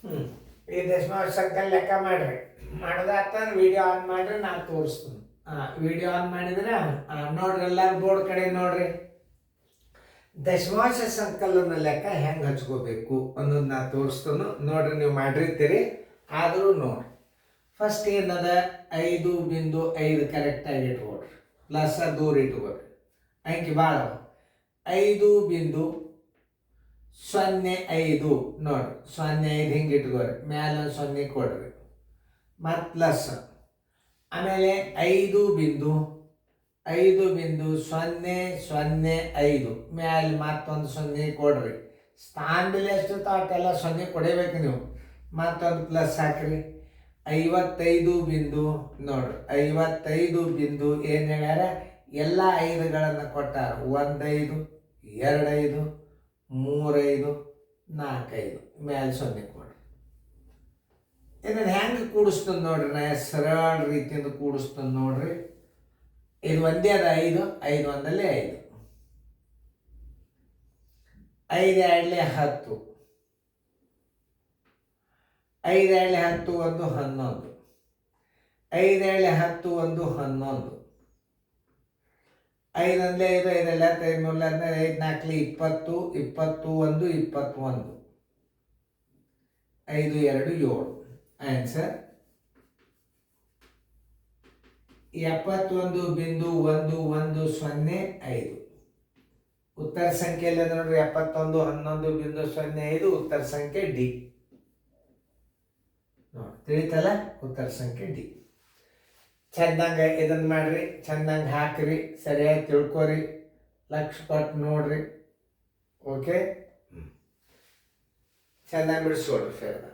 ಹ್ಞೂ ಈ ದಶಮಾಂಶ ಸಂಖ್ಯೆ ಲೆಕ್ಕ ಮಾಡಿರಿ. ಮಾಡೋದಾತಂದ್ರೆ ವಿಡಿಯೋ ಆನ್ ಮಾಡಿರಿ, ನಾನು ತೋರಿಸ್ತೀನಿ. ವಿಡಿಯೋ ಆನ್ ಮಾಡಿದ್ರೆ ನೋಡ್ರಿ, ಎಲ್ಲರೂ ಬೋರ್ಡ್ ಕಡೆ ನೋಡ್ರಿ. ದಶಮಾಂಶ ಸಂಕಲನ ಲೆಕ್ಕ ಹೆಂಗೆ ಹಚ್ಕೋಬೇಕು ಅನ್ನೋದು ನಾ ತೋರಿಸ್ತಾನು ನೋಡ್ರಿ. ನೀವು ಮಾಡಿರ್ತೀರಿ, ಆದರೂ ನೋಡ್ರಿ. ಫಸ್ಟ್ ಏನದ 5.5 ಕರೆಕ್ಟಾಗಿ ಇಟ್ಕೊಡ್ರಿ, ಪ್ಲಸ್ ದೂರ ಇಟ್ಕೊಡ್ರಿ. ಅಂಕಿ ಭಾಳ 5.05 ನೋಡ್ರಿ. 05 ಹಿಂಗೆ ಇಟ್ಕೊಡ್ರಿ, ಮ್ಯಾಲ 0 ಕೊಡ್ರಿ, ಮತ್ತು ಪ್ಲಸ್. ಆಮೇಲೆ 5.005 ಮ್ಯಾಲೆ ಮತ್ತೊಂದು 0 ಕೊಡ್ರಿ. ಸ್ಥಾನದಲ್ಲಿ ಎಷ್ಟು ಅಷ್ಟೆಲ್ಲ 0 ಕೊಡಬೇಕು ನೀವು. ಮತ್ತೊಂದು ಪ್ಲಸ್ ಹಾಕ್ರಿ. 55 ನೋಡ್ರಿ, 55 ಏನು ಹೇಳ್ಯಾರ, ಎಲ್ಲ 5ಗಳನ್ನು ಕೊಟ್ಟಾರ. 1 5 2 5 3 5 4 5 ಮ್ಯಾಲೆ 0 ಕೊಡ್ರಿ. ಇದನ್ನು ಹೆಂಗೆ ಕೂಡಿಸ್ತದೆ ನೋಡ್ರಿ, ನಾ ಸರಳ ರೀತಿಯಿಂದ ಕೂಡಿಸ್ತದೆ ನೋಡ್ರಿ. ಇದು ಒಂದೇ ಅದ 5, 5 ಒಂದಲ್ಲೇ 5, 5 2 10, 5 2 10 1 11, 5 2 10 1 11, 5 1 5 5 5 3 5 4 20, 21 21, 5 2 7. ಆನ್ಸರ್ 71.110. ಉತ್ತರ ಸಂಖ್ಯೆಯಲ್ಲಿ ನೋಡ್ರಿ 71.11.05 ಉತ್ತರ ಸಂಖ್ಯೆ ಡಿ. ನೋಡಿ ತಿಳಿತಲ್ಲ, ಉತ್ತರ ಸಂಖ್ಯೆ ಡಿ. ಚಂದಂಗೆ ಇದನ್ನು ಮಾಡ್ರಿ, ಚಂದಂಗೆ ಹಾಕ್ರಿ, ಸರಿಯಾಗಿ ತಿಳ್ಕೊರಿ, ಲಕ್ಷ ಕೊಟ್ಟು ನೋಡ್ರಿ. ಓಕೆ, ಚಂದಂಗೆ ಬಿಡಿಸ್ಕೊಡ್ರಿ ಫೇರ್ನ.